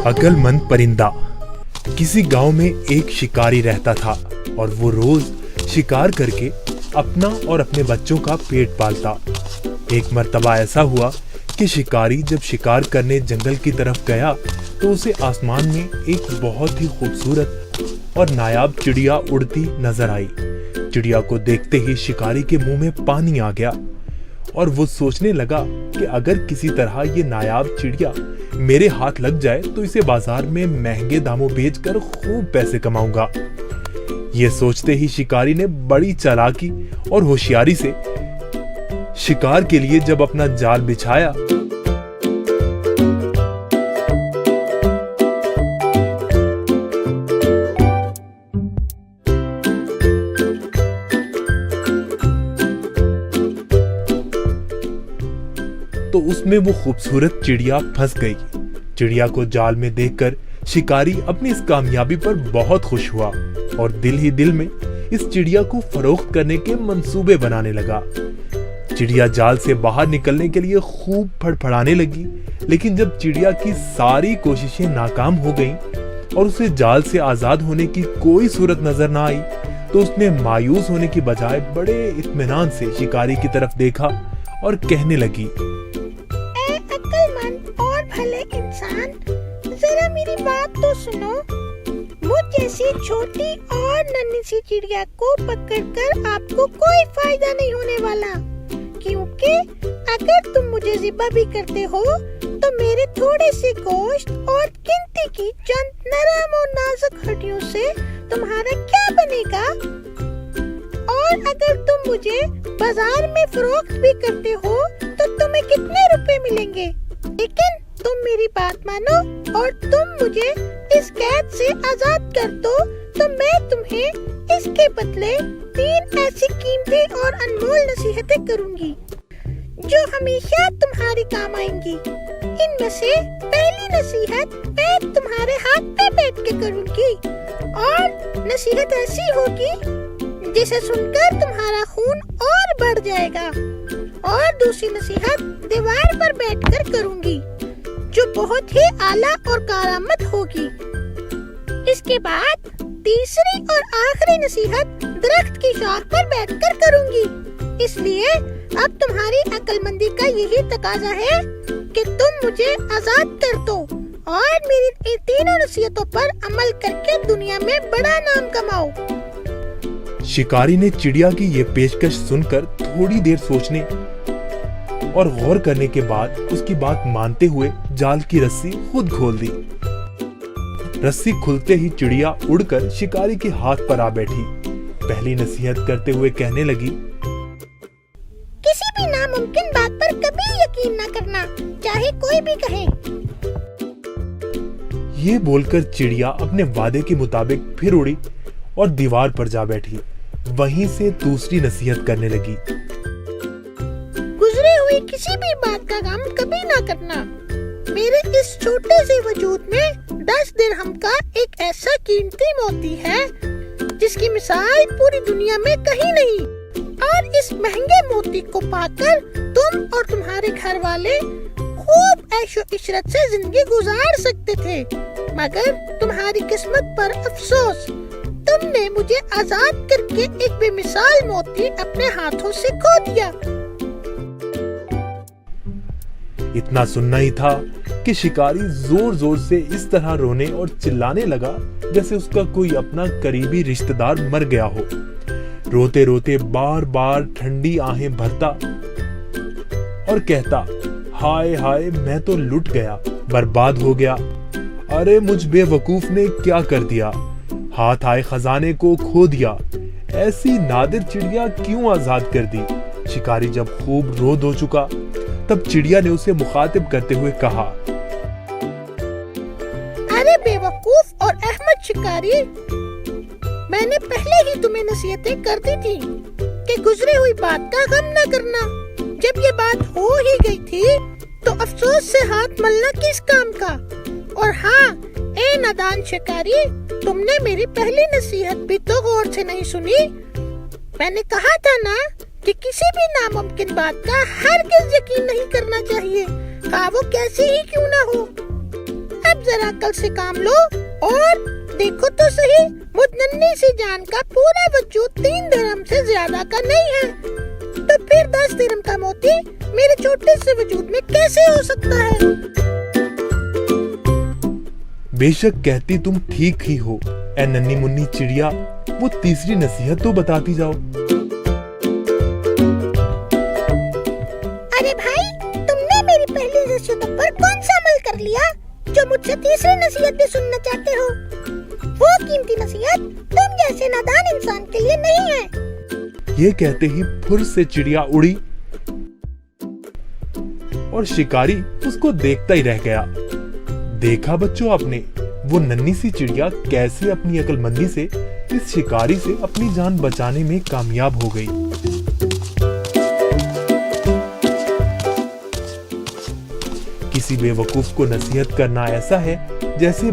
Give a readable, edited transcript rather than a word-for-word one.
अक्लमंद परिंदा। किसी गांव में एक शिकारी रहता था और वो रोज शिकार करके अपना और अपने बच्चों का पेट पालता। एक मर्तबा ऐसा हुआ कि शिकारी जब शिकार करने जंगल की तरफ गया तो उसे आसमान में एक बहुत ही खूबसूरत और नायाब चिड़िया उड़ती नजर आई। चिड़िया को देखते ही शिकारी के मुंह में पानी आ गया और वो सोचने लगा कि अगर किसी तरह ये नायाब चिड़िया मेरे हाथ लग जाए तो इसे बाजार में महंगे दामों बेचकर खूब पैसे कमाऊंगा। ये सोचते ही शिकारी ने बड़ी चालाकी और होशियारी से शिकार के लिए जब अपना जाल बिछाया तो उसमें वो खूबसूरत चिड़िया फंस गई। चिड़िया को जाल में देखकर शिकारी अपनी इस कामयाबी पर बहुत खुश हुआ और दिल ही दिल में इस चिड़िया को फरोख्त करने के मंसूबे बनाने लगा। चिड़िया जाल से बाहर निकलने के लिए खूब फड़फड़ाने लगी, लेकिन जब चिड़िया की सारी कोशिशें नाकाम हो गईं और उसे जाल से आजाद होने की कोई सूरत नजर ना आई तो उसने मायूस होने की बजाय बड़े इत्मीनान से शिकारी की तरफ देखा और कहने लगी, और भले इंसान, जरा मेरी बात तो सुनो। मुझ जैसी छोटी और नन्ही सी चिड़िया को पकड़कर आपको कोई फायदा नहीं होने वाला, क्योंकि अगर तुम मुझे ज़िबा भी करते हो तो मेरे थोड़े से गोश्त और गिनती की चंद नरम और नाजुक हड्डियों से तुम्हारा क्या बनेगा। और अगर तुम मुझे बाजार में फरोख्त भी करते हो तो तुम्हें कितने रुपए मिलेंगे। लेकिन तुम मेरी बात मानो और तुम मुझे इस कैद से आजाद कर दो तो मैं तुम्हें इसके बदले 3 ऐसी कीमती और अनमोल नसीहतें करूंगी जो हमेशा तुम्हारे काम आएंगी। इनमें से पहली नसीहत मैं तुम्हारे हाथ पे बैठ के करूंगी और नसीहत ऐसी होगी जिसे सुनकर तुम्हारा खून और बढ़ जाएगा। और दूसरी नसीहत दीवार पर बैठकर करूंगी जो बहुत ही आला और कारामद होगी। इसके बाद तीसरी और आखिरी नसीहत दरख्त की शाख पर बैठकर करूंगी। इसलिए अब तुम्हारी अक्लमंदी का यही तकाजा है कि तुम मुझे आजाद कर दो और मेरी इन तीनों नसीहतों पर अमल करके दुनिया में बड़ा नाम कमाओ। शिकारी ने चिड़िया की ये पेशकश सुनकर थोड़ी देर सोचने और गौर करने के बाद उसकी बात मानते हुए जाल की रस्सी खुद खोल दी। रस्सी खुलते ही चिड़िया उड़कर शिकारी के हाथ पर आ बैठी। पहली नसीहत करते हुए कहने लगी, किसी भी नामुमकिन बात पर कभी यकीन न करना, चाहे कोई भी कहे। ये बोलकर चिड़िया अपने वादे के मुताबिक फिर उड़ी और दीवार पर जा बैठी। वहीं से दूसरी नसीहत करने लगी, गुजरे हुए किसी भी बात का गम कभी ना करना। मेरे इस छोटे से वजूद में 10 दिरहम का एक ऐसा कीमती मोती है जिसकी मिसाल पूरी दुनिया में कहीं नहीं। और इस महंगे मोती को पाकर तुम और तुम्हारे घर वाले खूब ऐशो इशरत से जिंदगी गुजार सकते थे, मगर तुम्हारी किस्मत पर अफसोस, तुमने मुझे आजाद करके एक बेमिसाल मोती अपने हाथों से खो दिया। इतना सुनना ही था कि शिकारी जोर जोर से इस तरह रोने और चिल्लाने लगा जैसे उसका कोई अपना करीबी रिश्तेदार मर गया हो। रोते रोते बार बार ठंडी आहें भरता और कहता, हाय हाय, मैं तो लुट गया, बर्बाद हो गया। अरे मुझ बेवकूफ ने क्या कर दिया, हाथ आए खजाने को खो दिया। ऐसी नादिर चिड़िया क्यों आजाद कर दी। शिकारी जब खूब रो धो चुका तब चिड़िया ने उसे मुखातिब करते हुए कहा, अरे बेवकूफ और अहमद शिकारी, मैंने पहले ही तुम्हें नसीहतें कर दी थी कि गुजरी हुई बात का गम न करना। जब ये बात हो ही गई थी तो अफसोस से हाथ मलना किस काम का। और हाँ, ए नादान शिकारी, तुमने मेरी पहली नसीहत भी तो गौर से नहीं सुनी। मैंने कहा था ना कि किसी भी नामुमकिन बात का हरगिज़ यकीन नहीं करना चाहिए, वो कैसी ही क्यों ना हो। अब जरा अक्ल से काम लो और देखो तो सही, मुझ नन्ही सी जान का पूरा वजूद 3 दिरहम से ज्यादा का नहीं है, तो फिर 10 दिरहम का मोती मेरे छोटे से वजूद में कैसे हो सकता है? बेशक कहती तुम ठीक ही हो ए नन्ही मुन्नी चिड़िया, वो तीसरी नसीहत तो बताती जाओ। अरे भाई, तुमने मेरी पहली नसीहतों पर कौन सा अमल कर लिया जो मुझसे तीसरी नसीहत भी सुनना चाहते हो? वो कीमती नसीहत तुम जैसे नादान इंसान के लिए नहीं है। ये कहते ही फुर से चिड़िया उड़ी और शिकारी उसको देखता ही रह गया। देखा बच्चों आपने, वो नन्ही सी चिड़िया कैसे अपनी अक्लमंदी से इस शिकारी से अपनी जान बचाने में कामयाब हो गई। किसी बेवकूफ को नसीहत करना ऐसा है जैसे